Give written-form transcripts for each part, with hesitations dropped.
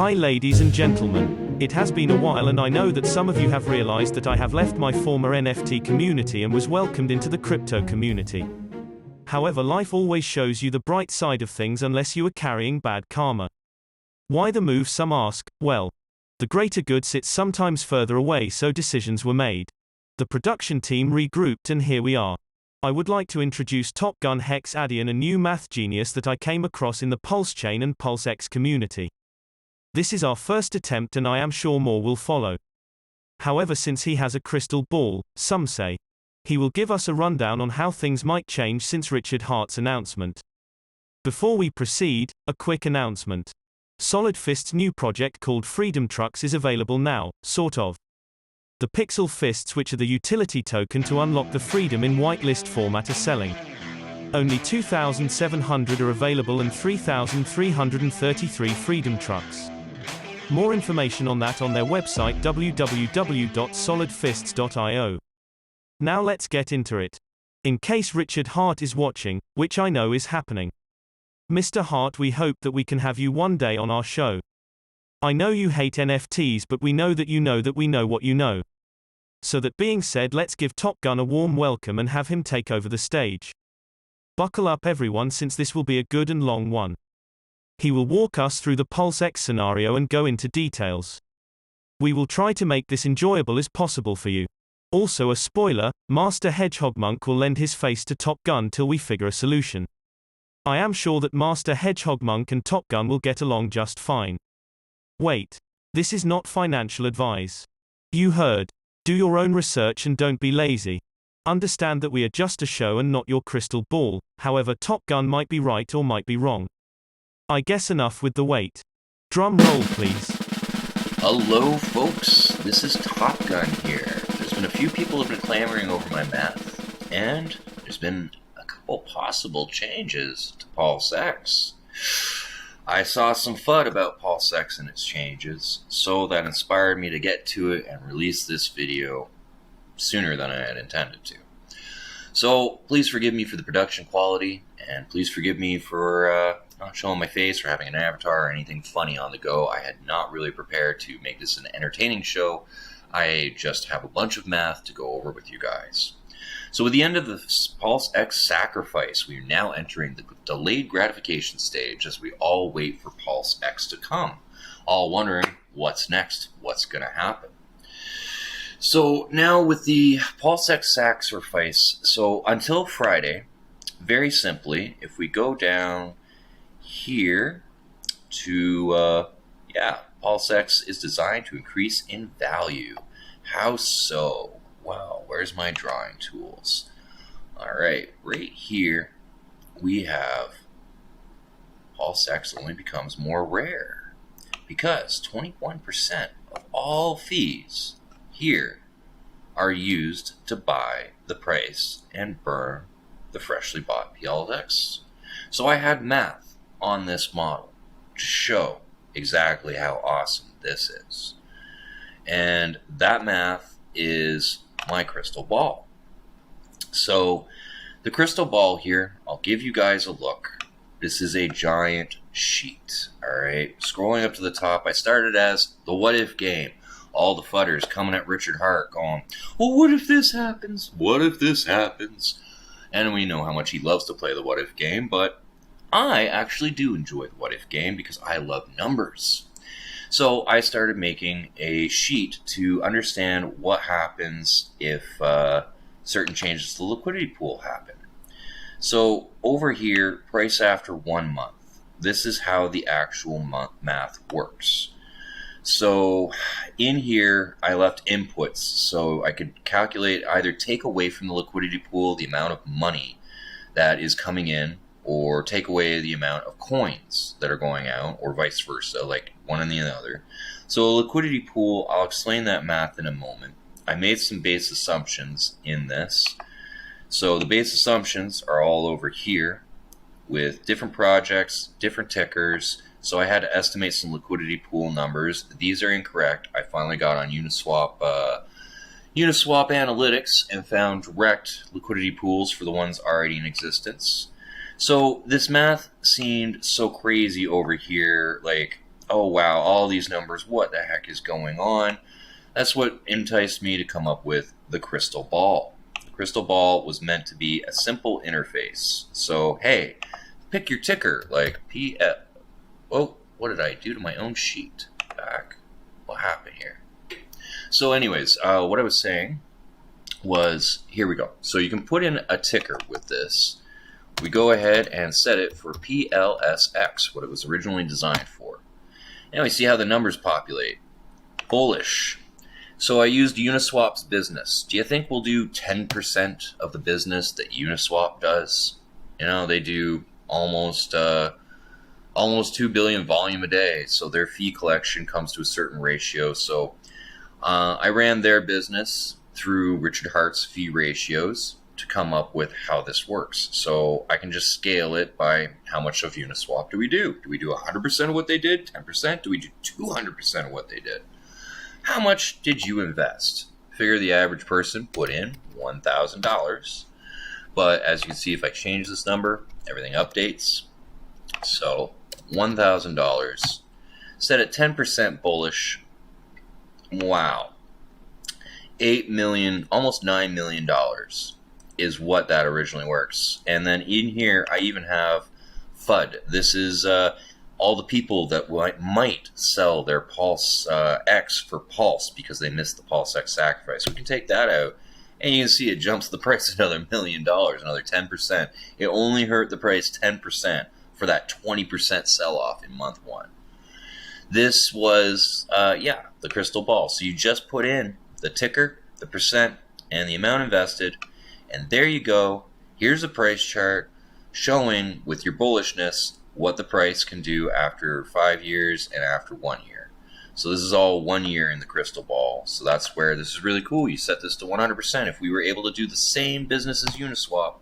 Hi ladies and gentlemen, it has been a while and I know that some of you have realized that I have left my former NFT community and was welcomed into the crypto community. However, life always shows you the bright side of things unless you are carrying bad karma. Why the move, some ask? Well, the greater good sits sometimes further away, so decisions were made. The production team regrouped and here we are. I would like to introduce Gun Hexadian, a new math genius that I came across in the Pulse Chain and PulseX community. This is our first attempt and I am sure more will follow. However, since he has a crystal ball, some say, he will give us a rundown on how things might change since Richard Hart's announcement. Before we proceed, a quick announcement. Solid Fist's new project called Freedom Trucks is available now, sort of. The Pixel Fists, which are the utility token to unlock the Freedom in whitelist format, are selling. Only 2,700 are available and 3,333 Freedom Trucks. More information on that on their website www.solidfists.io. Now let's get into it. In case Richard Hart is watching, which I know is happening. Mr. Hart, we hope that we can have you one day on our show. I know you hate NFTs, but we know that we know what you know. So that being said, let's give Top Gun a warm welcome and have him take over the stage. Buckle up everyone, since this will be a good and long one. He will walk us through the PulseX scenario and go into details. We will try to make this enjoyable as possible for you. Also a spoiler, Master Hedgehogmonk will lend his face to Top Gun till we figure a solution. I am sure that Master Hedgehogmonk and Top Gun will get along just fine. Wait. This is not financial advice. You heard. Do your own research and don't be lazy. Understand that we are just a show and not your crystal ball, however Top Gun might be right or might be wrong. I guess enough with the wait. Drum roll please. Hello folks, this is Top Gun here. There's been a few people who have been clamoring over my math, and there's been a couple possible changes to PulseX. I saw some FUD about PulseX and its changes, so that inspired me to get to it and release this video sooner than I had intended to. So please forgive me for the production quality, and please forgive me for not showing my face or having an avatar or anything funny on the go. I had not really prepared to make this an entertaining show. I just have a bunch of math to go over with you guys. So with the end of the PulseX sacrifice, we are now entering the delayed gratification stage as we all wait for PulseX to come, all wondering what's next, what's going to happen. So now with the PulseX sacrifice, so until Friday, very simply, if we go down here to, PulseX is designed to increase in value. How so? Well, where's my drawing tools? Alright, right here we have PulseX only becomes more rare because 21% of all fees here are used to buy the price and burn the freshly bought PLX. So I had math on this model to show exactly how awesome this is. And that math is my crystal ball. So the crystal ball here, I'll give you guys a look. This is a giant sheet. Alright, scrolling up to the top, I started as the what if game. All the fudders coming at Richard Hart going, well, what if this happens? What if this happens? And we know how much he loves to play the what if game, but I actually do enjoy the what if game because I love numbers. So I started making a sheet to understand what happens if certain changes to the liquidity pool happen. So over here, price after 1 month. This is how the actual math works. So in here, I left inputs so I could calculate, either take away from the liquidity pool the amount of money that is coming in, or take away the amount of coins that are going out, or vice versa, like one and the other. So a liquidity pool, I'll explain that math in a moment. I made some base assumptions in this. So the base assumptions are all over here with different projects, different tickers. So I had to estimate some liquidity pool numbers. These are incorrect. I finally got on Uniswap Analytics and found direct liquidity pools for the ones already in existence. So this math seemed so crazy over here, like oh wow, all these numbers, what the heck is going on? That's what enticed me to come up with the crystal ball. The crystal ball was meant to be a simple interface. So, hey, pick your ticker, like PF. Oh, what did I do to my own sheet? Back. What happened here? So anyways, what I was saying was, here we go. So you can put in a ticker with this. We go ahead and set it for PLSX, what it was originally designed for. Now we see how the numbers populate. Bullish. So I used Uniswap's business. Do you think we'll do 10% of the business that Uniswap does? You know, they do almost 2 billion volume a day, so their fee collection comes to a certain ratio. So I ran their business through Richard Hart's fee ratios to come up with how this works. So I can just scale it by how much of Uniswap do we do? Do we do 100% of what they did? 10%? Do we do 200% of what they did? How much did you invest? Figure the average person put in $1,000. But as you can see, if I change this number, everything updates. So $1,000. Set at 10% bullish. Wow. 8 million, almost $9 million is what that originally works. And then in here, I even have FUD. This is all the people that might sell their Pulse X for Pulse because they missed the Pulse X sacrifice. We can take that out, and you can see it jumps the price another $1 million, another 10%. It only hurt the price 10% for that 20% sell-off in month one. This was, the crystal ball. So you just put in the ticker, the percent, and the amount invested, and there you go. Here's a price chart showing with your bullishness what the price can do after 5 years and after 1 year. So this is all 1 year in the crystal ball. So that's where this is really cool. You set this to 100%. If we were able to do the same business as Uniswap,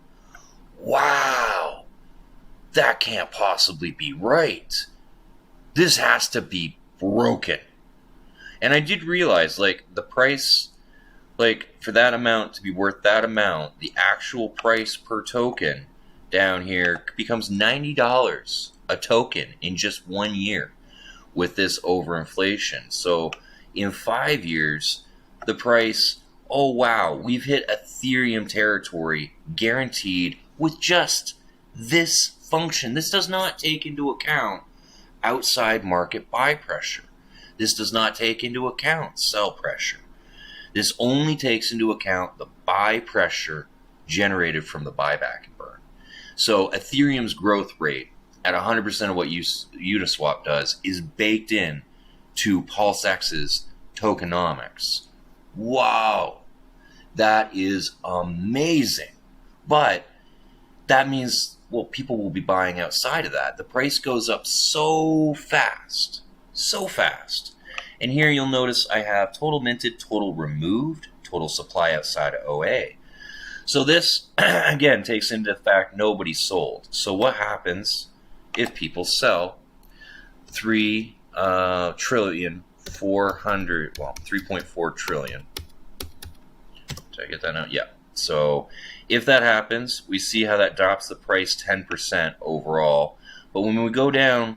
wow, that can't possibly be right. This has to be broken. And I did realize, like, the price, like, for that amount to be worth that amount, the actual price per token down here becomes $90 a token in just 1 year with this overinflation. So in 5 years, the price, oh wow, we've hit Ethereum territory guaranteed with just this function. This does not take into account outside market buy pressure. This does not take into account sell pressure. This only takes into account the buy pressure generated from the buyback and burn. So Ethereum's growth rate at 100% of what Uniswap does is baked in to PulseX's tokenomics. Wow, that is amazing. But that means, well, people will be buying outside of that. The price goes up so fast. And here you'll notice I have total minted, total removed, total supply outside of OA. So this, again, takes into the fact nobody sold. So what happens if people sell 3.4 trillion? Did I get that out? Yeah. So if that happens, we see how that drops the price 10% overall. But when we go down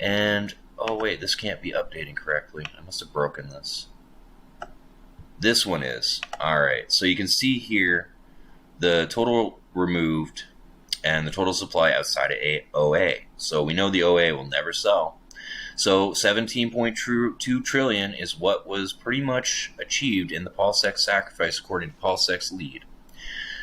and, oh wait, this can't be updating correctly. I must have broken this. This one is. Alright, so you can see here the total removed and the total supply outside of OA. So we know the OA will never sell. So 17.2 trillion is what was pretty much achieved in the PulseX sacrifice according to PulseX lead.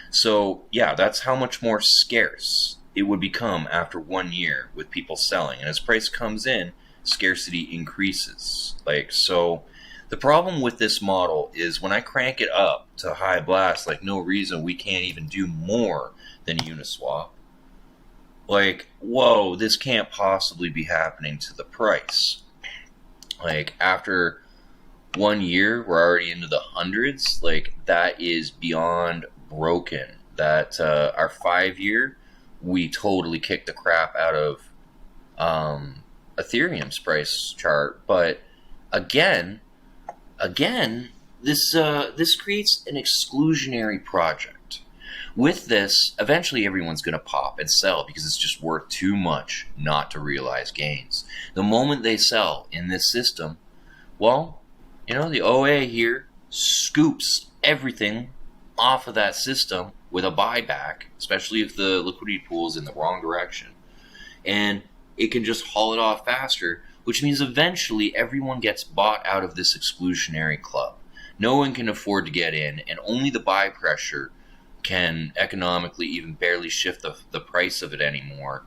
So yeah, that's how much more scarce it would become after 1 year with people selling. And as price comes in, scarcity increases. Like, so the problem with this model is when I crank it up to high blast, like no reason we can't even do more than Uniswap. Like, whoa, this can't possibly be happening to the price. Like, after 1 year, we're already into the hundreds. Like, that is beyond broken. That our 5 year, we totally kicked the crap out of Ethereum's price chart. But again, this creates an exclusionary project With this, eventually everyone's going to pop and sell because it's just worth too much not to realize gains. The moment they sell in this system, well, the OA here scoops everything off of that system with a buyback, especially if the liquidity pool is in the wrong direction. And it can just haul it off faster, which means eventually everyone gets bought out of this exclusionary club. No one can afford to get in, and only the buy pressure can economically even barely shift the price of it anymore.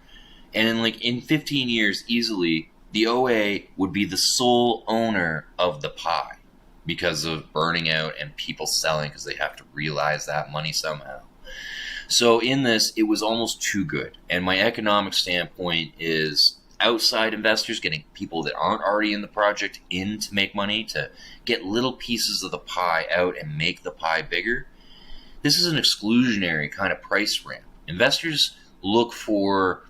And in 15 years, easily, the OA would be the sole owner of the pie because of burning out and people selling because they have to realize that money somehow. So in this, it was almost too good. And my economic standpoint is outside investors, getting people that aren't already in the project in to make money, to get little pieces of the pie out and make the pie bigger. This is an exclusionary kind of price ramp. Investors look for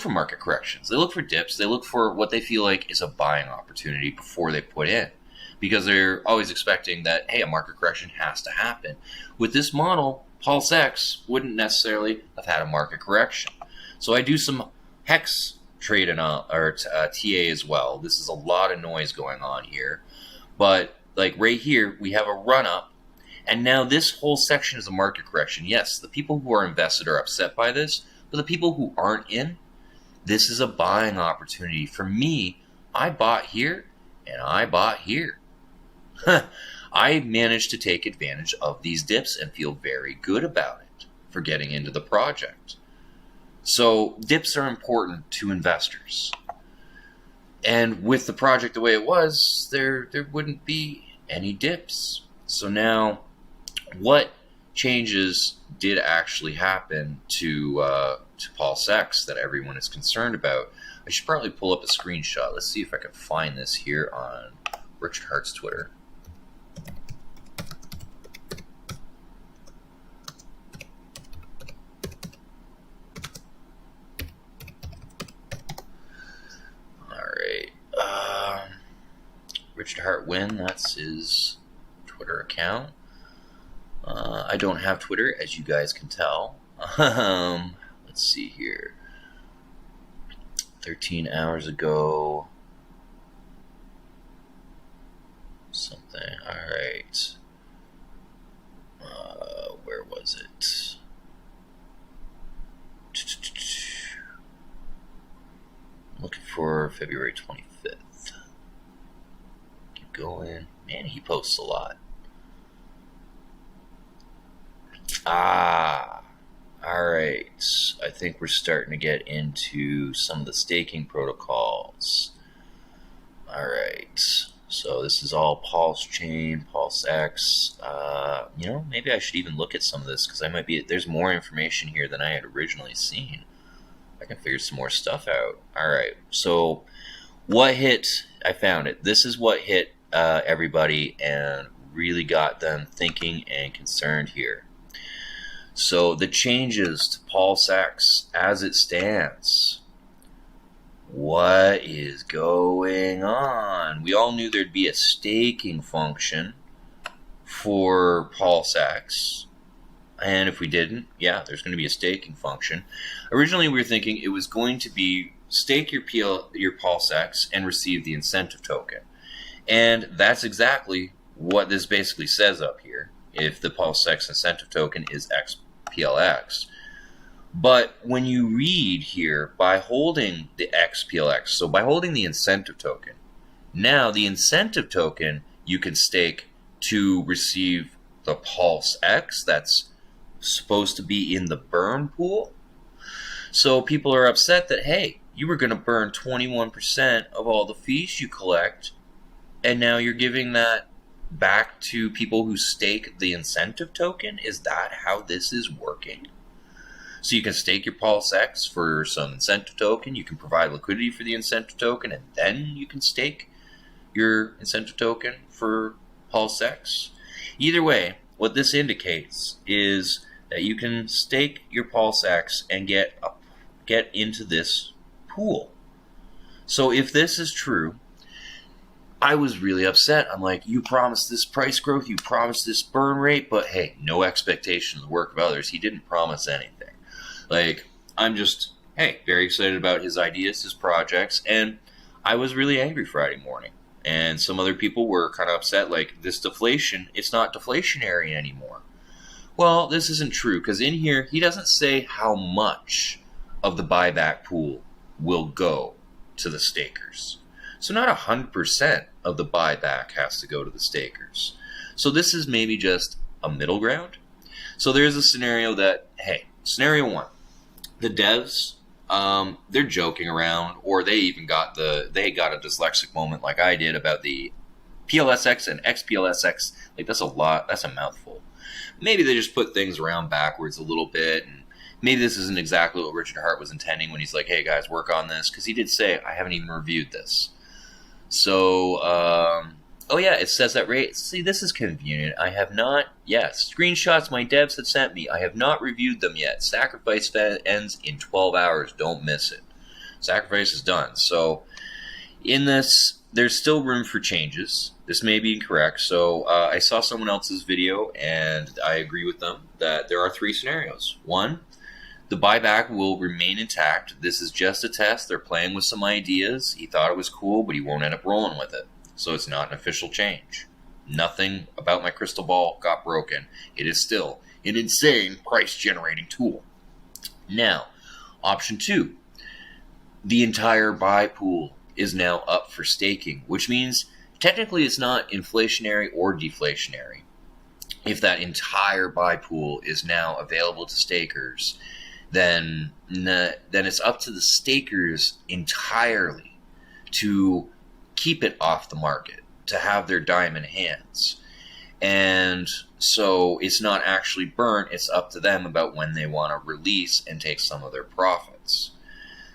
market corrections. They look for dips. They look for what they feel like is a buying opportunity before they put in, because they're always expecting that, hey, a market correction has to happen. With this model, Pulse X wouldn't necessarily have had a market correction. So I do some Hex trade or TA as well. This is a lot of noise going on here. But right here, we have a run up. And now this whole section is a market correction. Yes, the people who are invested are upset by this, but the people who aren't in, this is a buying opportunity. For me, I bought here and I bought here. I managed to take advantage of these dips and feel very good about it for getting into the project. So dips are important to investors. And with the project the way it was, there wouldn't be any dips. So now, what changes did actually happen to Pulse X that everyone is concerned about? I should probably pull up a screenshot. Let's see if I can find this here on Richard Hart's Twitter. Richard Hart Win, that's his Twitter account. I don't have Twitter, as you guys can tell. Let's see here. 13 hours ago. Something. Alright. Where was it? Looking for February 25th. Keep going. Man, he posts a lot. Alright. I think we're starting to get into some of the staking protocols. Alright. So this is all Pulse Chain, Pulse X. Maybe I should even look at some of this because there's more information here than I had originally seen. I can figure some more stuff out. Alright. So what hit? I found it. This is what hit everybody and really got them thinking and concerned here. So the changes to Pulse X as it stands. What is going on? We all knew there'd be a staking function for Pulse X. And if we didn't, yeah, there's going to be a staking function. Originally, we were thinking it was going to be stake your Pulse X and receive the incentive token. And that's exactly what this basically says up here. If the Pulse X incentive token is XPLX. But when you read here, by holding the XPLX, so by holding the incentive token, now the incentive token you can stake to receive the Pulse X that's supposed to be in the burn pool. So people are upset that, hey, you were going to burn 21% of all the fees you collect, and now you're giving that back to people who stake the incentive token? Is that how this is working? So you can stake your Pulse X for some incentive token, you can provide liquidity for the incentive token, and then you can stake your incentive token for Pulse X. Either way, what this indicates is that you can stake your Pulse X and get into this pool. So if this is true, I was really upset. I'm like, you promised this price growth, you promised this burn rate, but hey, no expectation of the work of others. He didn't promise anything. Like, I'm just, hey, very excited about his ideas, his projects, and I was really angry Friday morning. And some other people were kind of upset, like, this deflation, it's not deflationary anymore. Well, this isn't true, because in here, he doesn't say how much of the buyback pool will go to the stakers. So not 100% of the buyback has to go to the stakers. So this is maybe just a middle ground. So there's a scenario that, hey, scenario one, the devs, they're joking around, or they even got a dyslexic moment like I did about the PLSX and XPLSX. Like, that's a mouthful. Maybe they just put things around backwards a little bit, and maybe this isn't exactly what Richard Hart was intending when he's like, hey guys, work on this, because he did say, I haven't even reviewed this. So, oh yeah, it says that rate. See, this is convenient. I have not, screenshots my devs had sent me. I have not reviewed them yet. Sacrifice ends in 12 hours. Don't miss it. Sacrifice is done. So, in this, there's still room for changes. This may be incorrect. So, I saw someone else's video, and I agree with them that there are 3 scenarios. 1, the buyback will remain intact. This is just a test. They're playing with some ideas. He thought it was cool, but he won't end up rolling with it. So it's not an official change. Nothing about my crystal ball got broken. It is still an insane price-generating tool. Now, option 2. The entire buy pool is now up for staking, which means technically it's not inflationary or deflationary. If that entire buy pool is now available to stakers, then it's up to the stakers entirely to keep it off the market, to have their dime in hands. And so it's not actually burnt, it's up to them about when they want to release and take some of their profits.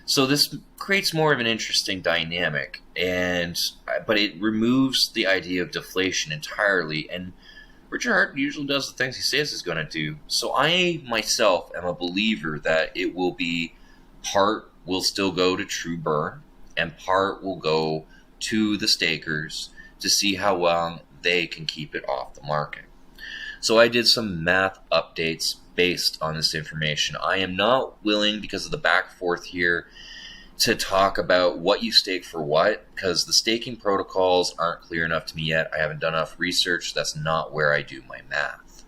So this creates more of an interesting dynamic, but it removes the idea of deflation entirely, and Richard Hart usually does the things he says he's going to do. So I, myself, am a believer that it will be part will still go to true burn, and part will go to the stakers to see how long they can keep it off the market. So I did some math updates based on this information. I am not willing, because of the back and forth here, to talk about what you stake for what, because the staking protocols aren't clear enough to me yet. I haven't done enough research. That's not where I do my math.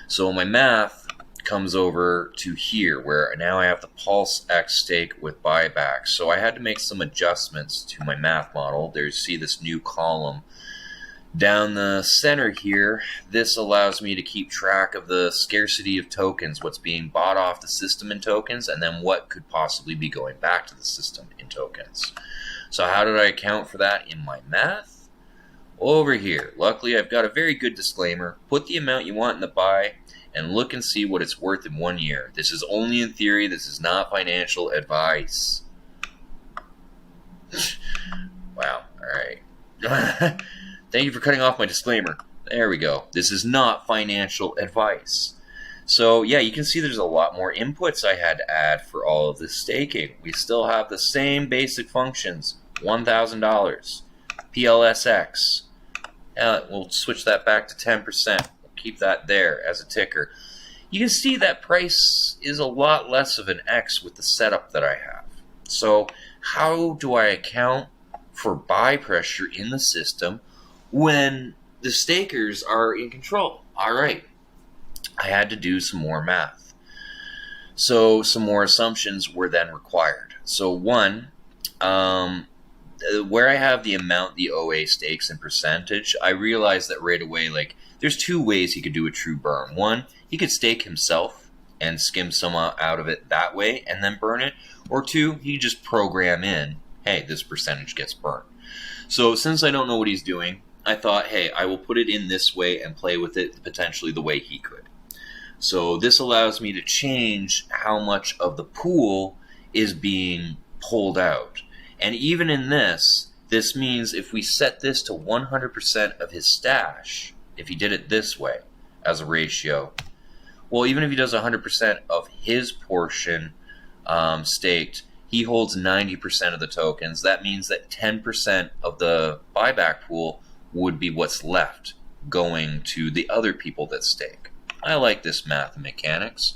So my math comes over to here, where now I have the Pulse X stake with buyback. So I had to make some adjustments to my math model. See this new column down the center here. This allows me to keep track of the scarcity of tokens, what's being bought off the system in tokens, and then what could possibly be going back to the system in tokens. So how did I account for that in my math? Over here. Luckily, I've got a very good disclaimer. Put the amount you want in the buy and look and see what it's worth in 1 year. This is only in theory. This is not financial advice. Wow. All right. Thank you for cutting off my disclaimer. There we go. This is not financial advice. So yeah, you can see there's a lot more inputs I had to add for all of this staking. We still have the same basic functions. $1,000. PLSX. We'll switch that back to 10%. We'll keep that there as a ticker. You can see that price is a lot less of an X with the setup that I have. So how do I account for buy pressure in the system when the stakers are in control? All right, I had to do some more math. So some more assumptions were then required. So 1, where I have the amount the OA stakes in percentage, I realized that right away, like, there's 2 ways he could do a true burn. 1, he could stake himself and skim some out of it that way and then burn it. Or 2, he just program in, hey, this percentage gets burned. So since I don't know what he's doing, I thought, hey, I will put it in this way and play with it potentially the way he could. So this allows me to change how much of the pool is being pulled out. And even in this means if we set this to 100% of his stash, if he did it this way as a ratio, well, even if he does 100% of his portion staked, He holds 90% of the tokens. That means that 10% of the buyback pool would be what's left going to the other people that stake. I like this math and mechanics,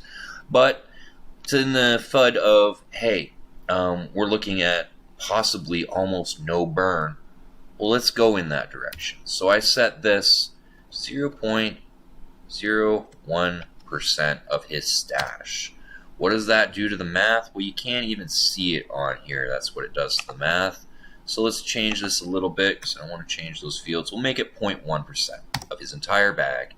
but it's in the FUD of, hey, we're looking at possibly almost no burn. Well, let's go in that direction. So I set this 0.01% of his stash. What does that do to the math? Well, you can't even see it on here. That's what it does to the math. So let's change this a little bit because I don't want to change those fields. We'll make it 0.1% of his entire bag.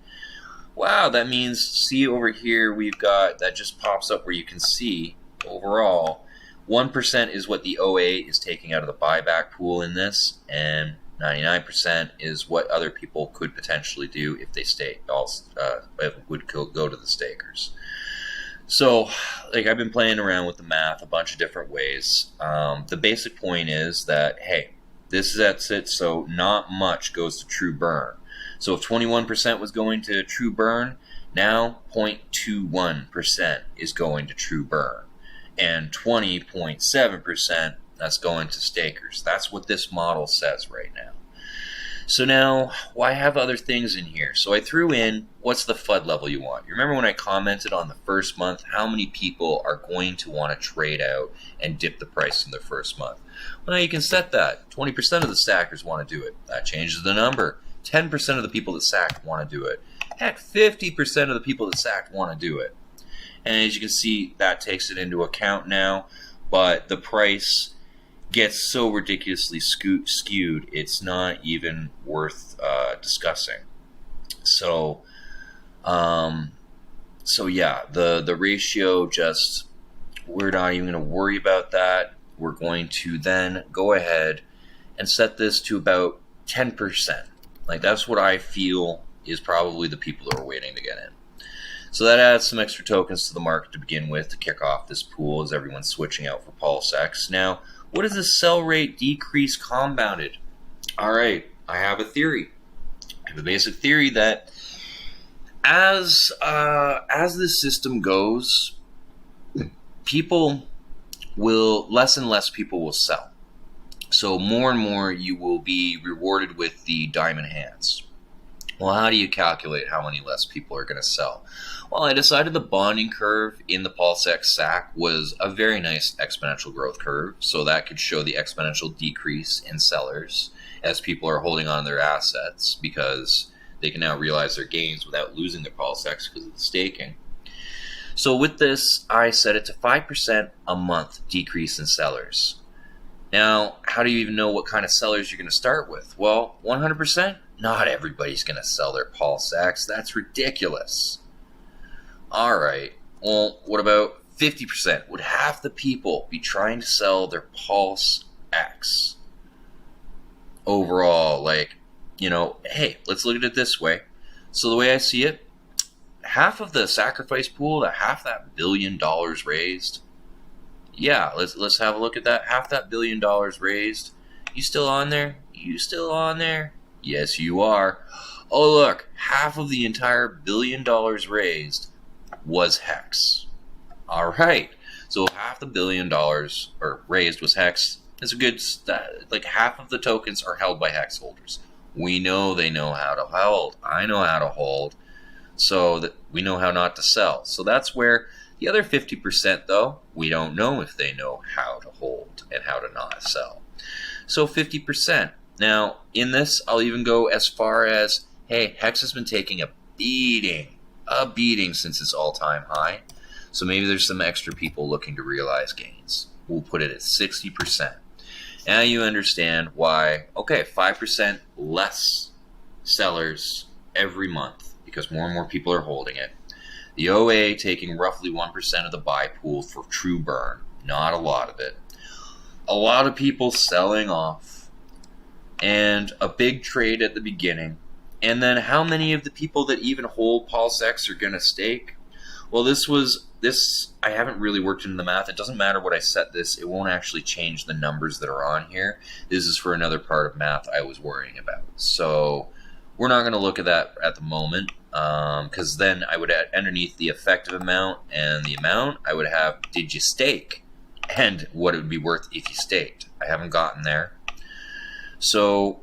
Wow, that means, see over here, we've got, that just pops up where you can see overall, 1% is what the OA is taking out of the buyback pool in this, and 99% is what other people could potentially do if they stake. It would go to the stakers. So, like, I've been playing around with the math a bunch of different ways. The basic point is that, hey, that's it, so not much goes to true burn. So if 21% was going to true burn, now 0.21% is going to true burn. And 20.7% that's going to stakers. That's what this model says right now. So now, why have other things in here? So I threw in, what's the FUD level you want? You remember when I commented on the first month, how many people are going to want to trade out and dip the price in the first month? Well, now you can set that. 20% of the stackers want to do it. That changes the number. 10% of the people that sacked want to do it. Heck, 50% of the people that sacked want to do it. And as you can see, that takes it into account now, but the price gets so ridiculously skewed, it's not even worth discussing. So yeah, the ratio, just, we're not even going to worry about that. We're going to then go ahead and set this to about 10%. Like, that's what I feel is probably the people that are waiting to get in. So that adds some extra tokens to the market to begin with to kick off this pool as everyone's switching out for Pulse X. Now, what is the sell rate decrease compounded? All right, I have a theory. I have a basic theory that as this system goes, less and less people will sell. So more and more you will be rewarded with the diamond hands. Well, how do you calculate how many less people are going to sell? Well, I decided the bonding curve in the Pulse X SAC was a very nice exponential growth curve, so that could show the exponential decrease in sellers as people are holding on to their assets because they can now realize their gains without losing their Pulse X because of the staking. So with this, I set it to 5% a month decrease in sellers. Now, how do you even know what kind of sellers you're going to start with? Well, 100%? Not everybody's going to sell their Pulse X. That's ridiculous. All right. Well, what about 50%? Would half the people be trying to sell their Pulse X? Overall, like, hey, let's look at it this way. So the way I see it, half of the sacrifice pool, half that $1 billion raised, yeah, let's have a look at that. Half that $1 billion raised. You still on there? You still on there? Yes, you are. Oh, look, half of the entire $1 billion raised was Hex. All right, so half the $1 billion raised was Hex. That's a good like half of the tokens are held by Hex holders. We know they know how to hold. I know how to hold, so that we know how not to sell. So that's where the other 50%, though, we don't know if they know how to hold and how to not sell. So 50%. Now, in this, I'll even go as far as, hey, Hex has been taking a beating since its all-time high. So maybe there's some extra people looking to realize gains. We'll put it at 60%. Now you understand why, okay, 5% less sellers every month because more and more people are holding it. The OA taking roughly 1% of the buy pool for true burn. Not a lot of it. A lot of people selling off. And a big trade at the beginning. And then how many of the people that even hold Pulse X are going to stake? Well, I haven't really worked into the math. It doesn't matter what I set this. It won't actually change the numbers that are on here. This is for another part of math I was worrying about. So we're not going to look at that at the moment. Because then I would add underneath the effective amount and the amount, I would have, did you stake? and what it would be worth if you staked. I haven't gotten there. So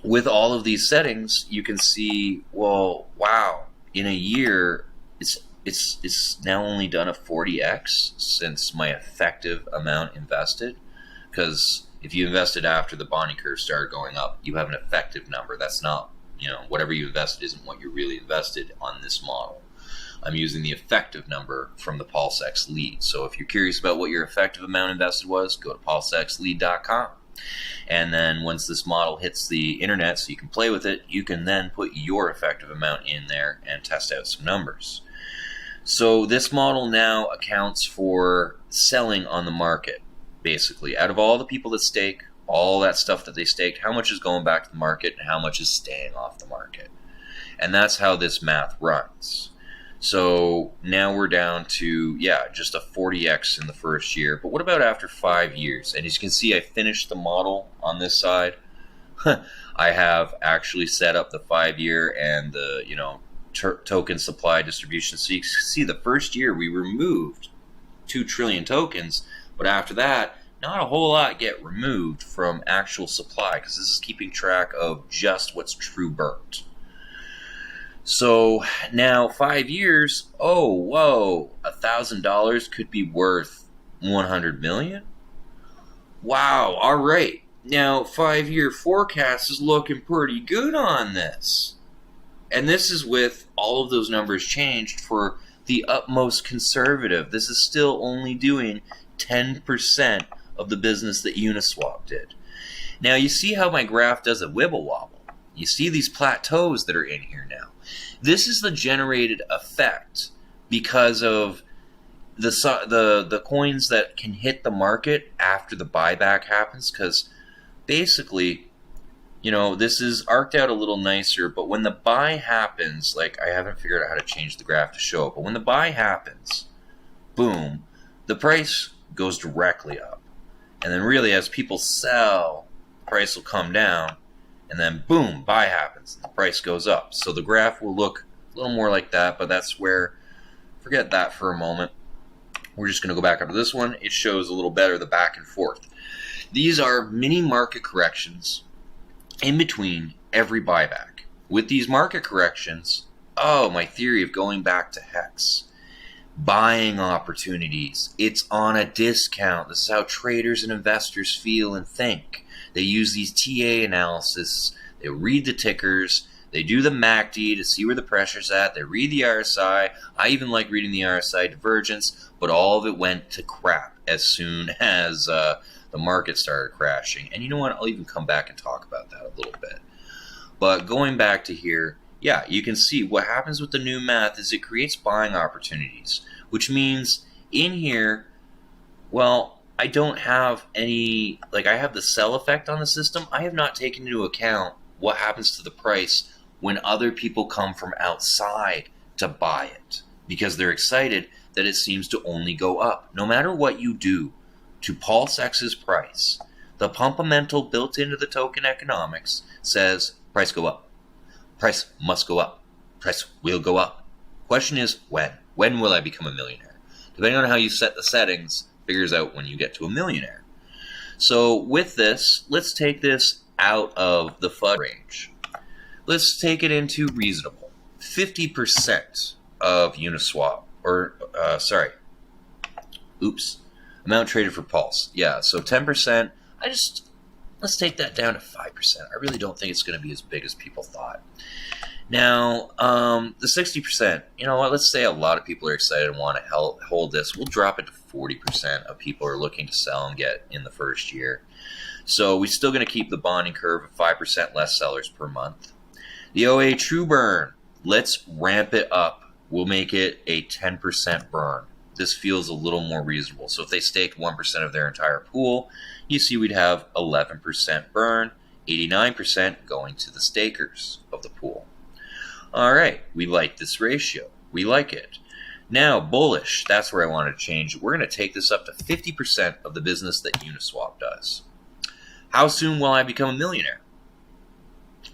with all of these settings, you can see, well, wow, in a year, it's now only done a 40x since my effective amount invested. Because if you invested after the bonding curve started going up, you have an effective number. That's not, whatever you invested isn't what you really invested on this model. I'm using the effective number from the PulseX lead. So if you're curious about what your effective amount invested was, go to pulsexlead.com. And then once this model hits the internet so you can play with it, you can then put your effective amount in there and test out some numbers. So this model now accounts for selling on the market, basically. Out of all the people that stake, all that stuff that they staked, how much is going back to the market and how much is staying off the market? And that's how this math runs. So now we're down to, just a 40x in the first year. But what about after 5 years? And as you can see, I finished the model on this side. I have actually set up the 5-year and the, token supply distribution. So you can see the first year we removed 2 trillion tokens, but after that, not a whole lot get removed from actual supply, because this is keeping track of just what's true burnt. So now 5 years, $1,000 could be worth 100 million. Wow, all right. Now 5-year forecast is looking pretty good on this. And this is with all of those numbers changed for the utmost conservative. This is still only doing 10% of the business that Uniswap did. Now you see how my graph does a wibble wobble. You see these plateaus that are in here now. This is the generated effect because of the coins that can hit the market after the buyback happens, because basically, this is arced out a little nicer, but when the buy happens, like I haven't figured out how to change the graph to show it, but when the buy happens, boom, the price goes directly up. And then really as people sell, the price will come down, and then boom, buy happens, and the price goes up. So the graph will look a little more like that, but that's where, forget that for a moment. We're just going to go back up to this one. It shows a little better the back and forth. These are mini market corrections in between every buyback. With these market corrections, my theory of going back to Hex, buying opportunities, it's on a discount. This is how traders and investors feel and think. They use these TA analysis, they read the tickers, they do the MACD to see where the pressure's at, they read the RSI. I even like reading the RSI divergence, but all of it went to crap as soon as the market started crashing. And you know what? I'll even come back and talk about that a little bit. But going back to here, you can see what happens with the new math is it creates buying opportunities, which means in here, I don't have any, I have the sell effect on the system. I have not taken into account what happens to the price when other people come from outside to buy it, because they're excited that it seems to only go up. No matter what you do to PulseX's price, the pumpamental built into the token economics says price go up. Price must go up. Price will go up. Question is when? When will I become a millionaire? Depending on how you set the settings, figures out when you get to a millionaire. So with this, let's take this out of the FUD range. Let's take it into reasonable. 50% of Uniswap, amount traded for Pulse. So 10%, let's take that down to 5%. I really don't think it's going to be as big as people thought. Now, the 60%, let's say a lot of people are excited and want to hold this. We'll drop it to 40% of people are looking to sell and get in the first year. So we're still going to keep the bonding curve of 5% less sellers per month. The OA true burn, let's ramp it up. We'll make it a 10% burn. This feels a little more reasonable. So if they staked 1% of their entire pool, you see we'd have 11% burn, 89% going to the stakers of the pool. All right, we like this ratio. We like it. Now, bullish, that's where I wanted to change. We're going to take this up to 50% of the business that Uniswap does. How soon will I become a millionaire?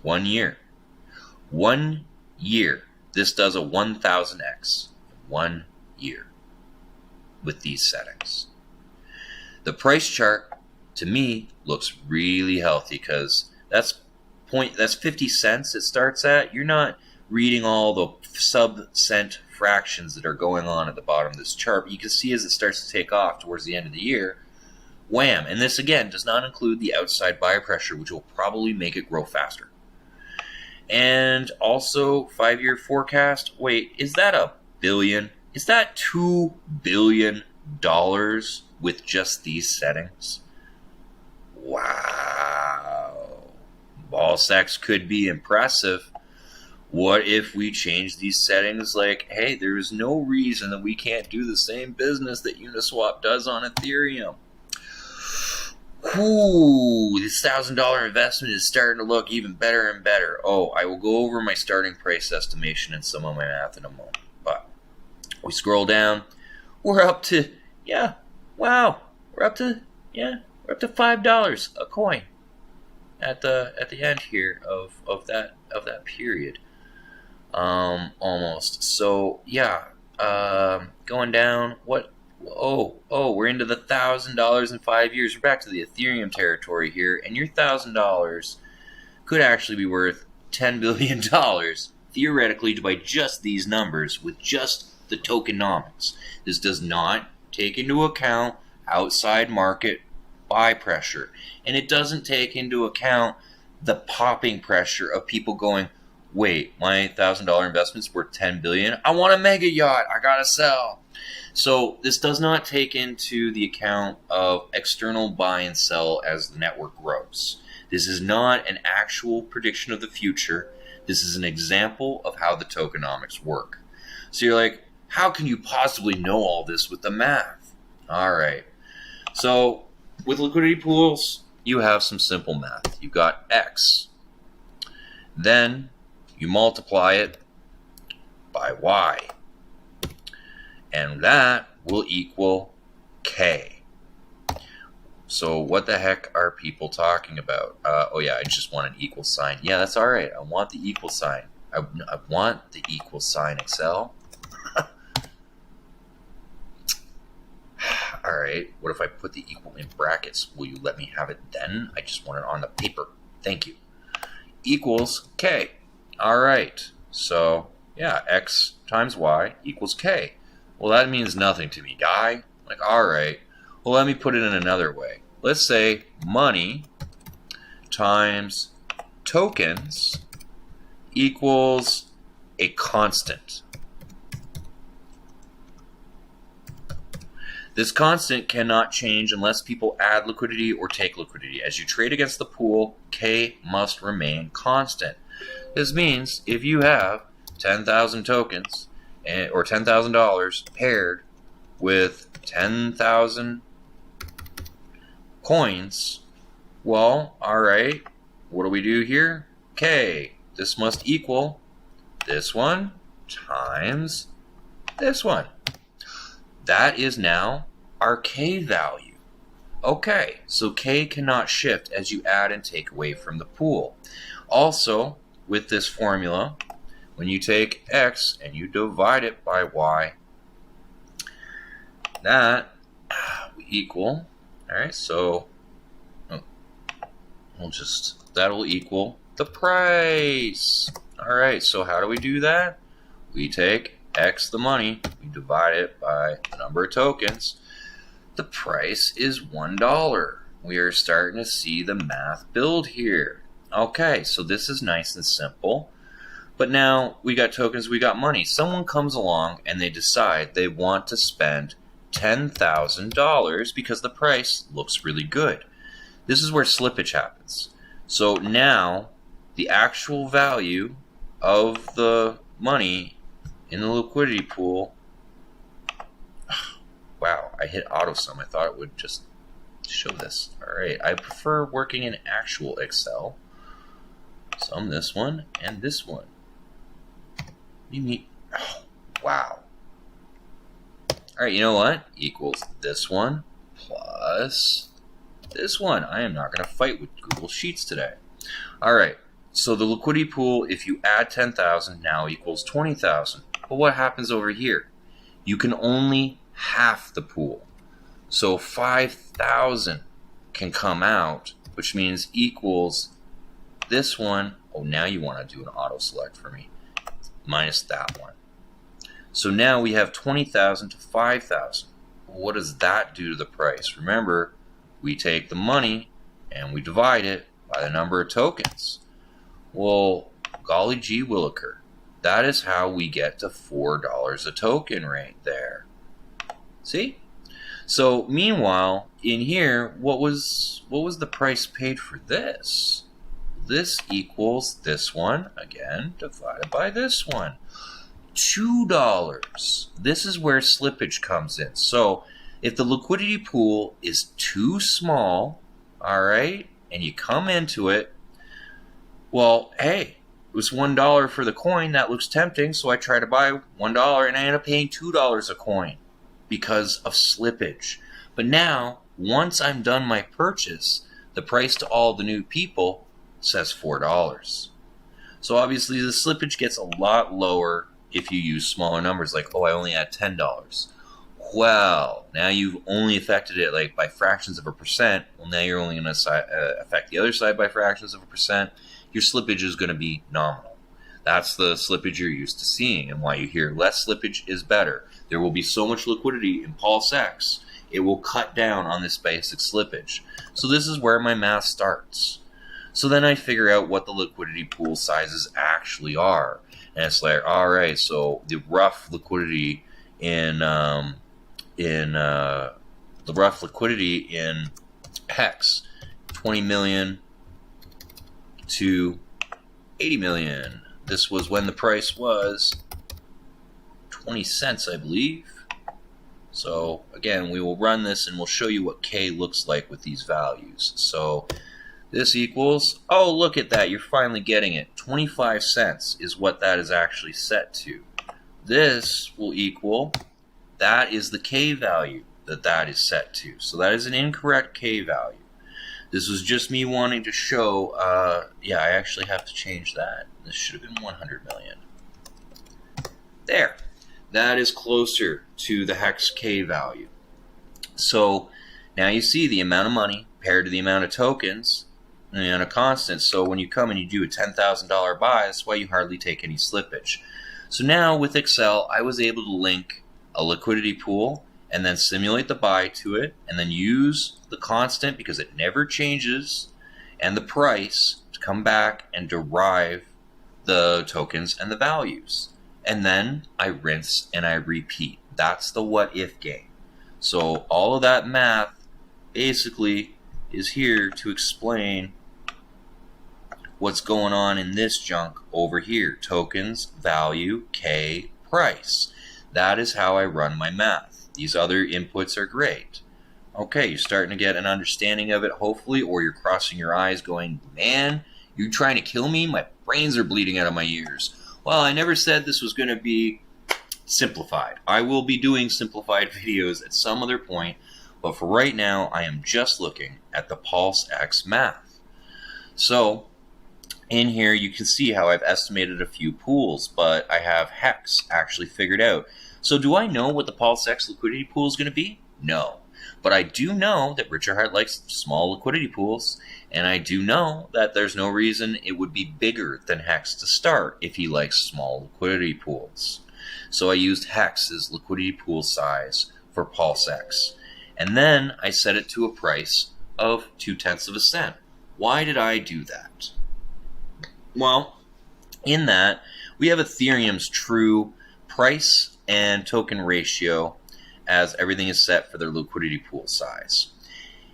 1 year. 1 year. This does a 1,000x. 1 year. With these settings. The price chart, to me, looks really healthy because that's 50 cents it starts at. You're not reading all the sub-cent fractions that are going on at the bottom of this chart. But you can see as it starts to take off towards the end of the year, wham. And this, again, does not include the outside buyer pressure, which will probably make it grow faster. And also, 5-year forecast. Wait, is that $1 billion? Is that $2 billion with just these settings? Wow. Ball sacks could be impressive. What if we change these settings like, hey, there is no reason that we can't do the same business that Uniswap does on Ethereum? Ooh, this $1,000 investment is starting to look even better and better. Oh, I will go over my starting price estimation and some of my math in a moment. But we scroll down, we're up to, we're up to $5 a coin at the end here of that period. Almost. So going down. What? Oh, we're into the $1,000 in 5 years. We're back to the Ethereum territory here, and your $1,000 could actually be worth $10 billion theoretically by just these numbers with just the tokenomics. This does not take into account outside market buy pressure, and it doesn't take into account the popping pressure of people going, wait, my $1,000 investment's worth $10 billion. I want a mega yacht. I gotta sell. So this does not take into the account of external buy and sell as the network grows. This is not an actual prediction of the future. This is an example of how the tokenomics work. So you're like, how can you possibly know all this with the math? All right. So with liquidity pools, you have some simple math. You've got X. Then you multiply it by Y. And that will equal K. So what the heck are people talking about? I just want an equal sign. Yeah, that's all right. I want the equal sign. I want the equal sign, Excel. All right. What if I put the equal in brackets? Will you let me have it then? I just want it on the paper. Thank you. Equals K. All right. So, X times Y equals K. Well, that means nothing to me, guy. Like, all right. Well, let me put it in another way. Let's say money times tokens equals a constant. This constant cannot change unless people add liquidity or take liquidity. As you trade against the pool, K must remain constant. This means if you have 10,000 tokens or $10,000 paired with 10,000 coins, well, all right, what do we do here? K. This must equal this one times this one. That is now our K value. Okay, so K cannot shift as you add and take away from the pool. Also, with this formula, when you take X and you divide it by Y, that will equal, all right, so that'll equal the price. All right, so how do we do that? We take X, the money, we divide it by the number of tokens. The price is $1. We are starting to see the math build here. Okay, so this is nice and simple. But now we got tokens, we got money. Someone comes along and they decide they want to spend $10,000 because the price looks really good. This is where slippage happens. So now the actual value of the money in the liquidity pool, wow, I hit auto sum. I thought it would just show this. All right, I prefer working in actual Excel. Sum this one and this one. Wow. All right, you know what? Equals this one plus this one. I am not going to fight with Google Sheets today. All right, so the liquidity pool, if you add 10,000, now equals 20,000. But what happens over here? You can only half the pool. So 5,000 can come out, which means equals this one. Oh, now you want to do an auto select for me. Minus that one. So now we have 20,000 to 5,000. What does that do to the price? Remember, we take the money and we divide it by the number of tokens. Well, golly gee williker. That is how we get to $4 a token right there. See? So meanwhile, in here, what was the price paid for this? This equals this one, again, divided by this one. $2. This is where slippage comes in. So if the liquidity pool is too small, all right, and you come into it, well, hey, it was $1 for the coin. That looks tempting, so I try to buy $1, and I end up paying $2 a coin because of slippage. But now, once I'm done my purchase, the price to all the new people says $4. So obviously the slippage gets a lot lower if you use smaller numbers, like, oh, I only had $10. Well, now you've only affected it like by fractions of a percent. Well, now you're only going to affect the other side by fractions of a percent. Your slippage is going to be nominal. That's the slippage you're used to seeing, and why you hear less slippage is better. There will be so much liquidity in Pulse X, it will cut down on this basic slippage. So this is where my math starts. So then I figure out what the liquidity pool sizes actually are. And it's like, all right, so the rough liquidity in Hex, 20 million to 80 million. This was when the price was 20 cents, I believe. So again, we will run this and we'll show you what K looks like with these values. So this equals, oh, look at that, you're finally getting it. 25 cents is what that is actually set to. This will equal, that is the K value that is set to. So that is an incorrect K value. This was just me wanting to show, yeah, I actually have to change that. This should have been 100 million. There. That is closer to the Hex K value. So now you see the amount of money paired to the amount of tokens and the amount of constants. So when you come and you do a $10,000 buy, that's why you hardly take any slippage. So now with Excel, I was able to link a liquidity pool and then simulate the buy to it, and then use the constant, because it never changes, and the price to come back and derive the tokens and the values. And then I rinse and I repeat. That's the what if game. So all of that math basically is here to explain what's going on in this junk over here. Tokens, value, K, price. That is how I run my math. These other inputs are great. Okay, you're starting to get an understanding of it, hopefully, or you're crossing your eyes going, man, you're trying to kill me? My brains are bleeding out of my ears. Well, I never said this was going to be simplified. I will be doing simplified videos at some other point, but for right now, I am just looking at the Pulse X math. So, in here, you can see how I've estimated a few pools, but I have Hex actually figured out. So do I know what the Pulse X liquidity pool is going to be? No. But I do know that Richard Hart likes small liquidity pools, and I do know that there's no reason it would be bigger than Hex to start if he likes small liquidity pools. So I used Hex's liquidity pool size for Pulse X. And then I set it to a price of 0.2 cents. Why did I do that? Well, in that, we have Ethereum's true price and token ratio as everything is set for their liquidity pool size.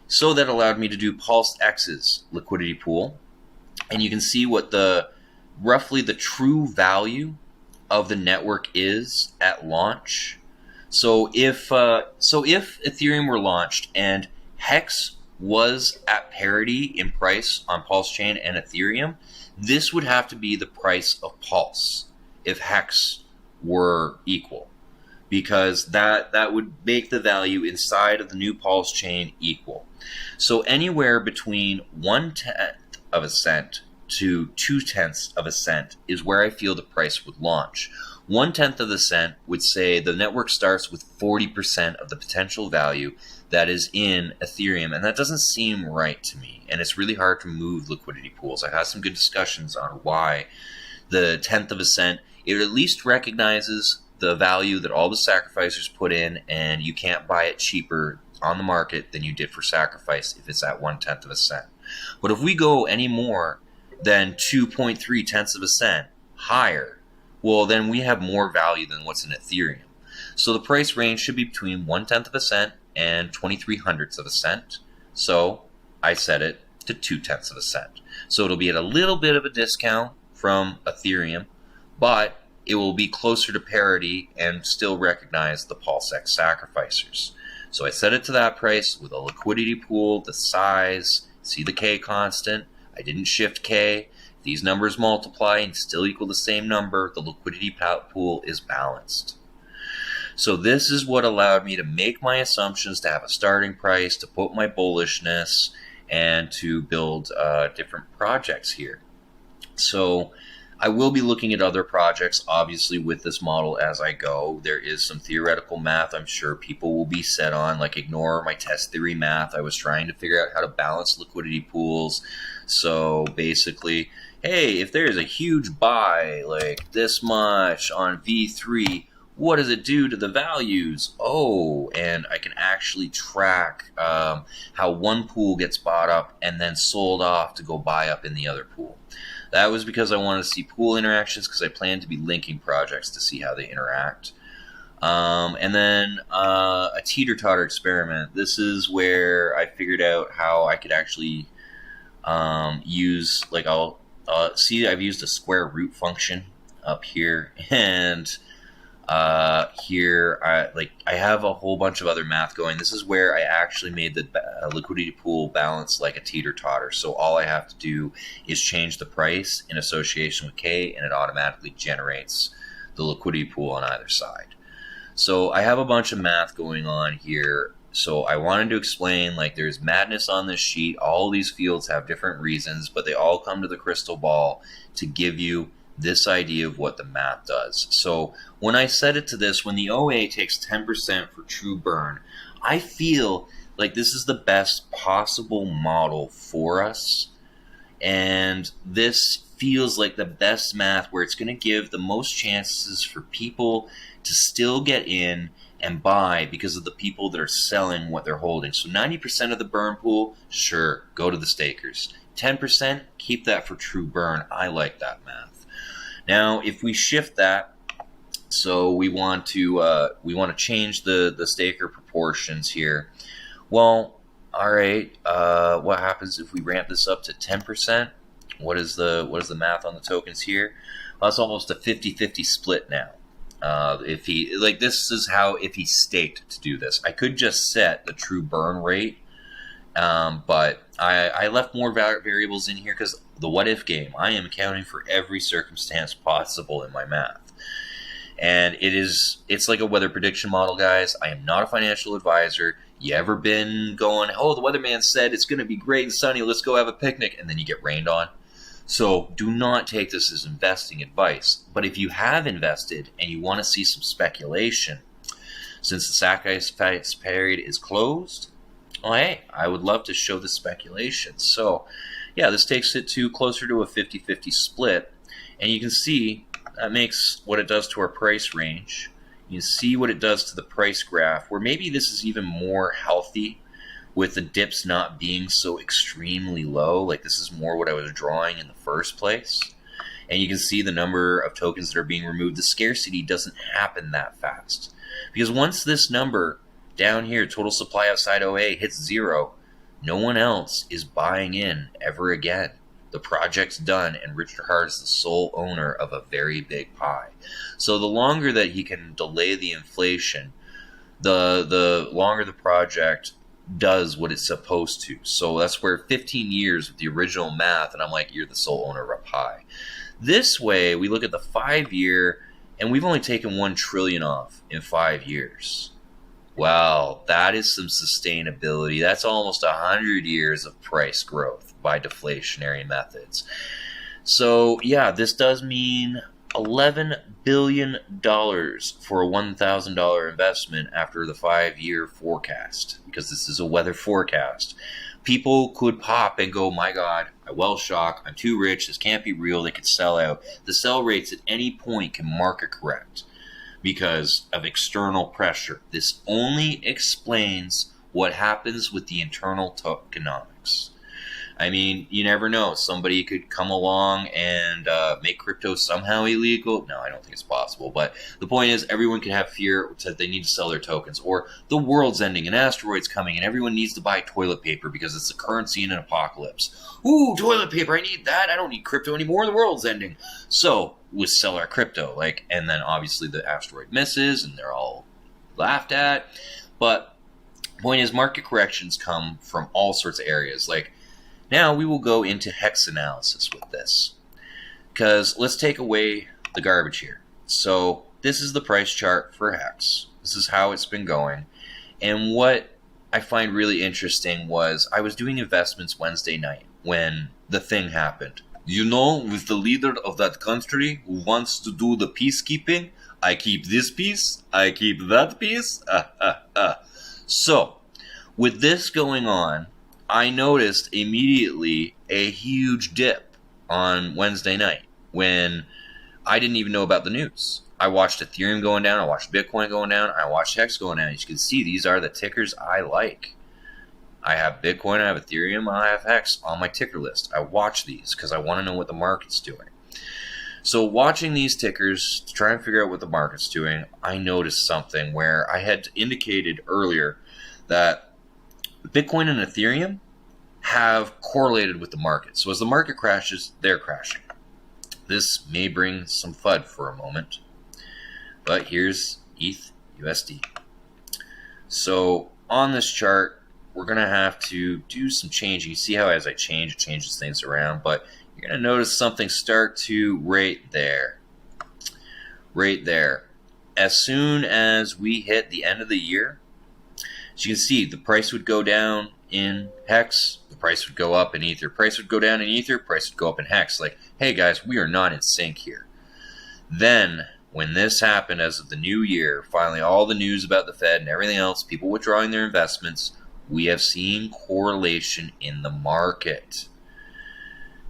So that allowed me to do Pulse X's liquidity pool, and you can see what roughly the true value of the network is at launch. So if Ethereum were launched and Hex was at parity in price on Pulse Chain and Ethereum, this would have to be the price of Pulse if Hex were equal, because that would make the value inside of the new Pulse chain equal. So anywhere between 0.1 cent to 0.2 cents is where I feel the price would launch. 1/10 of the cent would say the network starts with 40% of the potential value that is in Ethereum, and that doesn't seem right to me. And it's really hard to move liquidity pools. I've had some good discussions on why the 1/10 of a cent, it at least recognizes the value that all the sacrificers put in, and you can't buy it cheaper on the market than you did for sacrifice if it's at 1/10 of a cent. But if we go any more than 2.3 tenths of a cent higher, well, then we have more value than what's in Ethereum. So the price range should be between 1/10 of a cent and 23 hundredths of a cent. So I set it to 2/10 of a cent. So it'll be at a little bit of a discount from Ethereum, but it will be closer to parity and still recognize the PulseX sacrificers. So I set it to that price with a liquidity pool, the size, see the K constant. I didn't shift K. These numbers multiply and still equal the same number. The liquidity pool is balanced. So this is what allowed me to make my assumptions, to have a starting price, to put my bullishness, and to build different projects here. So I will be looking at other projects, obviously, with this model as I go. There is some theoretical math I'm sure people will be set on, like ignore my test theory math. I was trying to figure out how to balance liquidity pools. So basically, hey, if there's a huge buy, like this much on V3, what does it do to the values? Oh, and I can actually track how one pool gets bought up and then sold off to go buy up in the other pool. That was because I wanted to see pool interactions, because I plan to be linking projects to see how they interact. And then a teeter-totter experiment. This is where I figured out how I could actually use, like, see, I've used a square root function up here, and here I have a whole bunch of other math going. This is where I actually made the liquidity pool balance like a teeter-totter. So all I have to do is change the price in association with K, and it automatically generates the liquidity pool on either side. So I have a bunch of math going on here. So I wanted to explain, like, there's madness on this sheet. All these fields have different reasons, but they all come to the crystal ball to give you this idea of what the math does. So when I set it to this, when the OA takes 10% for true burn, I feel like this is the best possible model for us. And this feels like the best math where it's going to give the most chances for people to still get in and buy because of the people that are selling what they're holding. So 90% of the burn pool, sure, go to the stakers. 10%, keep that for true burn. I like that math. Now, if we shift that, so we want to change the staker proportions here. Well, all right. What happens if we ramp this up to 10%? What is the math on the tokens here? Well, it's almost a 50-50 split now. If he, like, this is how, if he staked to do this, I could just set the true burn rate. But I left more variables in here because the what if game, I am accounting for every circumstance possible in my math. And it's like a weather prediction model, guys. I am not a financial advisor. You ever been going, oh, the weatherman said it's going to be great and sunny, let's go have a picnic, and then you get rained on? So do not take this as investing advice. But if you have invested and you want to see some speculation, since the sacrifice period is closed, well, hey, I would love to show the speculation. So, yeah, this takes it to closer to a 50-50 split. And you can see that makes what it does to our price range. You can see what it does to the price graph, where maybe this is even more healthy with the dips not being so extremely low. Like, this is more what I was drawing in the first place. And you can see the number of tokens that are being removed. The scarcity doesn't happen that fast. Because once this number down here, total supply outside OA, hits 0, no one else is buying in ever again. The project's done, and Richard Hart is the sole owner of a very big pie. So the longer that he can delay the inflation, the longer the project does what it's supposed to. So that's where 15 years with the original math, and I'm like, you're the sole owner of a pie. This way, we look at the 5-year, and we've only taken 1 trillion off in 5 years. Wow, that is some sustainability. That's almost 100 years of price growth by deflationary methods. So, yeah, this does mean $11 billion for a $1,000 investment after the 5-year forecast, because this is a weather forecast. People could pop and go, my God, well shock, I'm too rich, this can't be real, they could sell out. The sell rates at any point can market correct because of external pressure. This only explains what happens with the internal tokenomics. I mean, you never know. Somebody could come along and make crypto somehow illegal. No, I don't think it's possible. But the point is, everyone can have fear that they need to sell their tokens. Or the world's ending, an asteroid's coming, and everyone needs to buy toilet paper because it's the currency in an apocalypse. Ooh, toilet paper, I need that. I don't need crypto anymore. The world's ending. So, we'll sell our crypto. And then obviously the asteroid misses, and they're all laughed at. But the point is, market corrections come from all sorts of areas. Now we will go into hex analysis with this, because let's take away the garbage here. So this is the price chart for hex. This is how it's been going. And what I find really interesting was I was doing investments Wednesday night when the thing happened. With the leader of that country who wants to do the peacekeeping, I keep this piece, I keep that piece. So with this going on, I noticed immediately a huge dip on Wednesday night when I didn't even know about the news. I watched Ethereum going down, I watched Bitcoin going down, I watched Hex going down. As you can see, these are the tickers I like. I have Bitcoin, I have Ethereum, I have Hex on my ticker list. I watch these because I want to know what the market's doing. So watching these tickers to try and figure out what the market's doing, I noticed something where I had indicated earlier that Bitcoin and Ethereum have correlated with the market. So as the market crashes, they're crashing. This may bring some FUD for a moment. But here's ETH USD. So on this chart, we're going to have to do some changing. You see how as I change, it changes things around. But you're going to notice something start to right there. Right there. As soon as we hit the end of the year, as you can see, the price would go down in Hex, the price would go up in Ether, price would go down in Ether, price would go up in Hex. Hey guys, we are not in sync here. Then, when this happened as of the new year, finally all the news about the Fed and everything else, people withdrawing their investments, we have seen correlation in the market.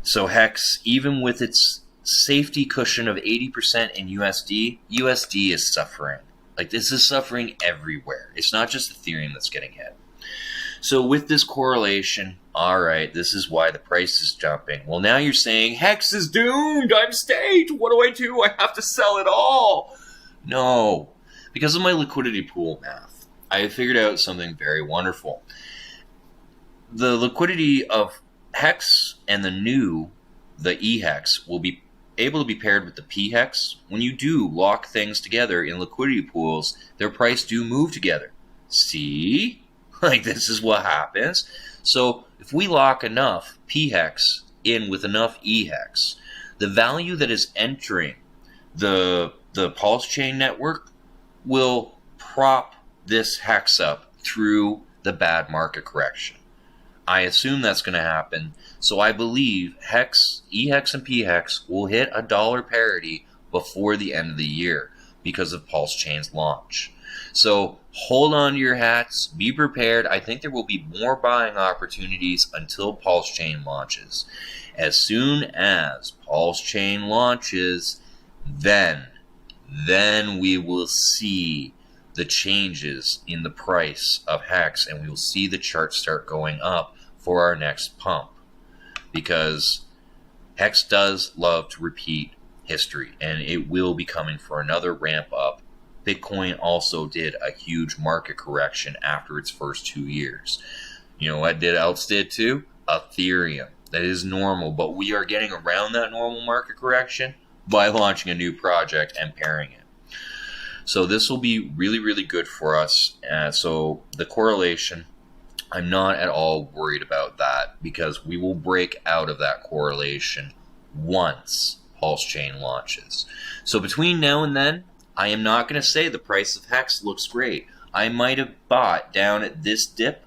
So Hex, even with its safety cushion of 80% in USD is suffering. This is suffering everywhere. It's not just Ethereum that's getting hit. So with this correlation, all right, this is why the price is jumping. Well, now you're saying, Hex is doomed. I'm staked. What do? I have to sell it all. No. Because of my liquidity pool math, I figured out something very wonderful. The liquidity of Hex and the E-Hex, will be able to be paired with the P-Hex. When you do lock things together in liquidity pools, their price do move together. See? This is what happens. So if we lock enough P-Hex in with enough E-Hex, the value that is entering the Pulse Chain network will prop this Hex up through the bad market correction. I assume that's going to happen. So I believe Hex, E-Hex, and P-Hex will hit a dollar parity before the end of the year because of Pulse Chain's launch. So hold on to your hats, be prepared. I think there will be more buying opportunities until Pulse Chain launches. As soon as Pulse Chain launches, then we will see the changes in the price of Hex, and we will see the chart start going up for our next pump. Because Hex does love to repeat history, and it will be coming for another ramp up. Bitcoin also did a huge market correction after its first 2 years. You know what else did too? Ethereum. That is normal, but we are getting around that normal market correction by launching a new project and pairing it. So this will be really, really good for us. So the correlation, I'm not at all worried about that because we will break out of that correlation once Pulse Chain launches. So between now and then, I am not going to say the price of Hex looks great. I might have bought down at this dip,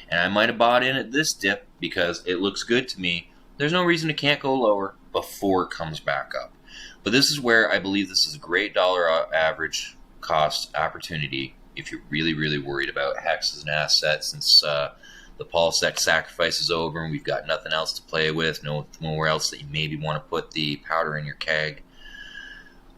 and I might have bought in at this dip because it looks good to me. There's no reason it can't go lower before it comes back up. But this is where I believe this is a great dollar average cost opportunity if you're really, really worried about Hex as an asset, since the Pulse-X sacrifice is over and we've got nothing else to play with, nowhere else that you maybe want to put the powder in your keg.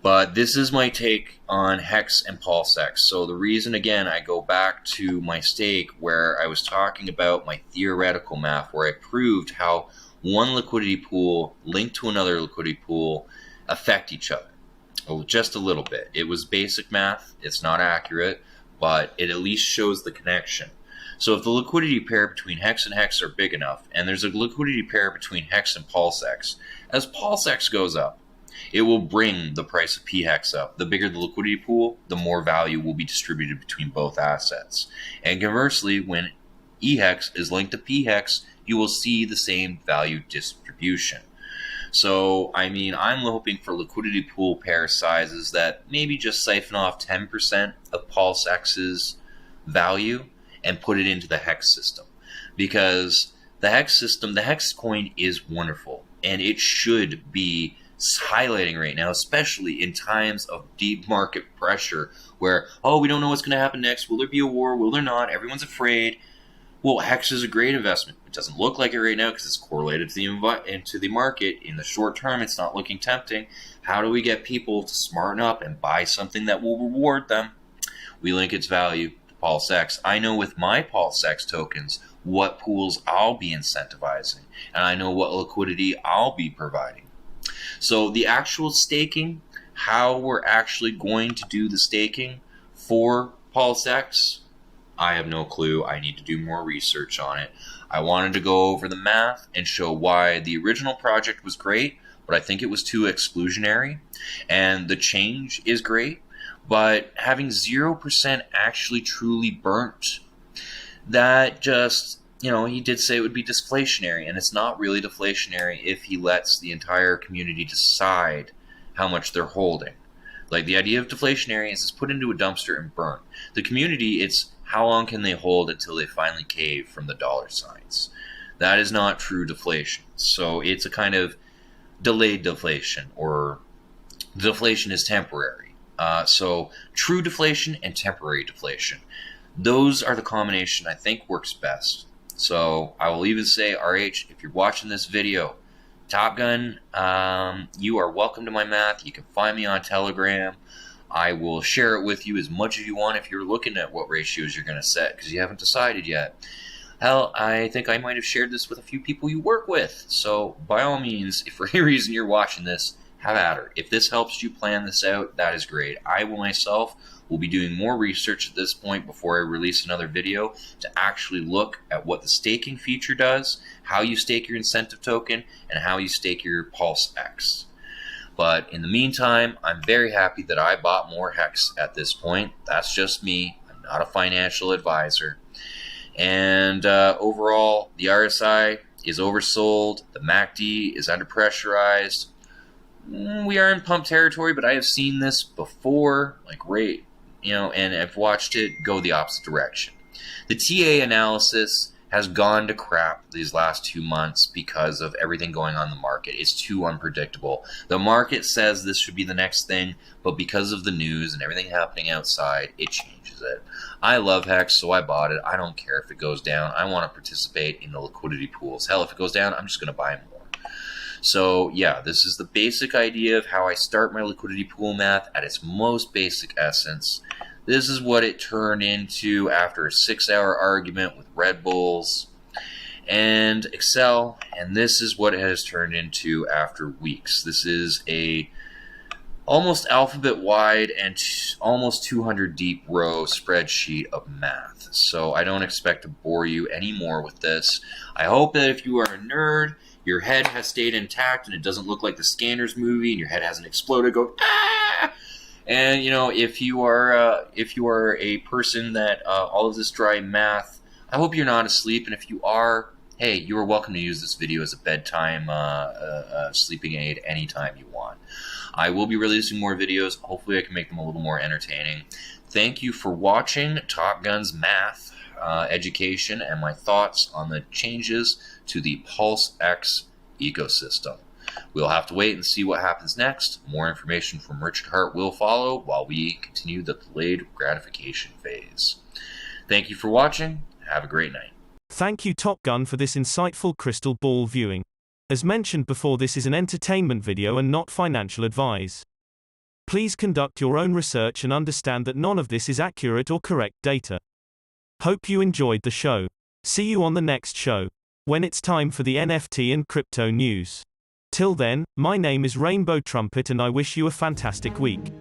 But this is my take on Hex and Pulse-X. So the reason, again, I go back to my stake where I was talking about my theoretical math, where I proved how one liquidity pool linked to another liquidity pool affect each other. Oh, just a little bit. It was basic math. It's not accurate, but it at least shows the connection. So if the liquidity pair between Hex and Hex are big enough, and there's a liquidity pair between Hex and Pulse-X, as Pulse-X goes up, it will bring the price of P-Hex up. The bigger the liquidity pool, the more value will be distributed between both assets. And conversely, when E-Hex is linked to P-Hex, you will see the same value distribution. So, I mean, I'm hoping for liquidity pool pair sizes that maybe just siphon off 10% of Pulse-X's value and put it into the Hex system. Because the Hex system, the Hex coin is wonderful, and it should be highlighting right now, especially in times of deep market pressure where, oh, we don't know what's going to happen next. Will there be a war? Will there not? Everyone's afraid. Well, Hex is a great investment. It doesn't look like it right now because it's correlated to the market. In the short term, it's not looking tempting. How do we get people to smarten up and buy something that will reward them? We link its value to Pulse-X. I know with my Pulse-X tokens what pools I'll be incentivizing, and I know what liquidity I'll be providing. So the actual staking, how we're actually going to do the staking for Pulse-X, I have no clue. I need to do more research on it. I wanted to go over the math and show why the original project was great, but I think it was too exclusionary. And the change is great, but having 0% actually truly burnt, that just, he did say it would be deflationary, and it's not really deflationary if he lets the entire community decide how much they're holding. Like, the idea of deflationary is it's put into a dumpster and burnt. The community, it's how long can they hold until they finally cave from the dollar signs. That is not true deflation. So it's a kind of delayed deflation, or deflation is temporary. So true deflation and temporary deflation. Those are the combination I think works best. So I will even say, RH, if you're watching this video, Top Gun, you are welcome to my math. You can find me on Telegram. I will share it with you as much as you want if you're looking at what ratios you're going to set, because you haven't decided yet. Hell, I think I might have shared this with a few people you work with. So by all means, if for any reason you're watching this, have at her. If this helps you plan this out, that is great. I will myself will be doing more research at this point before I release another video to actually look at what the staking feature does, how you stake your incentive token, and how you stake your Pulse-X. But in the meantime, I'm very happy that I bought more Hex at this point. That's just me. I'm not a financial advisor. And overall, the RSI is oversold. The MACD is underpressurized. We are in pump territory, but I have seen this before, and I've watched it go the opposite direction. The TA analysis has gone to crap these last 2 months because of everything going on in the market. It's too unpredictable. The market says this should be the next thing, but because of the news and everything happening outside, it changes it. I love Hex, so I bought it. I don't care if it goes down. I want to participate in the liquidity pools. Hell, if it goes down, I'm just going to buy more. So yeah, this is the basic idea of how I start my liquidity pool math at its most basic essence. This is what it turned into after a 6-hour argument with Red Bulls and Excel, and this is what it has turned into after weeks. This is a almost alphabet wide and almost 200 deep row spreadsheet of math. So I don't expect to bore you anymore with this. I hope that if you are a nerd, your head has stayed intact and it doesn't look like the Scanners movie and your head hasn't exploded. Go, ah! And if you are a person that all of this dry math, I hope you're not asleep. And if you are, hey, you are welcome to use this video as a bedtime sleeping aid anytime you want. I will be releasing more videos. Hopefully I can make them a little more entertaining. Thank you for watching Top Gun's math education and my thoughts on the changes to the Pulse-X ecosystem. We'll have to wait and see what happens next. More information from Richard Hart will follow while we continue the delayed gratification phase. Thank you for watching. Have a great night. Thank you Top Gun for this insightful crystal ball viewing. As mentioned before, this is an entertainment video and not financial advice. Please conduct your own research and understand that none of this is accurate or correct data. Hope you enjoyed the show. See you on the next show, when it's time for the NFT and crypto news. Till then, my name is Rainbow Trumpet and I wish you a fantastic week.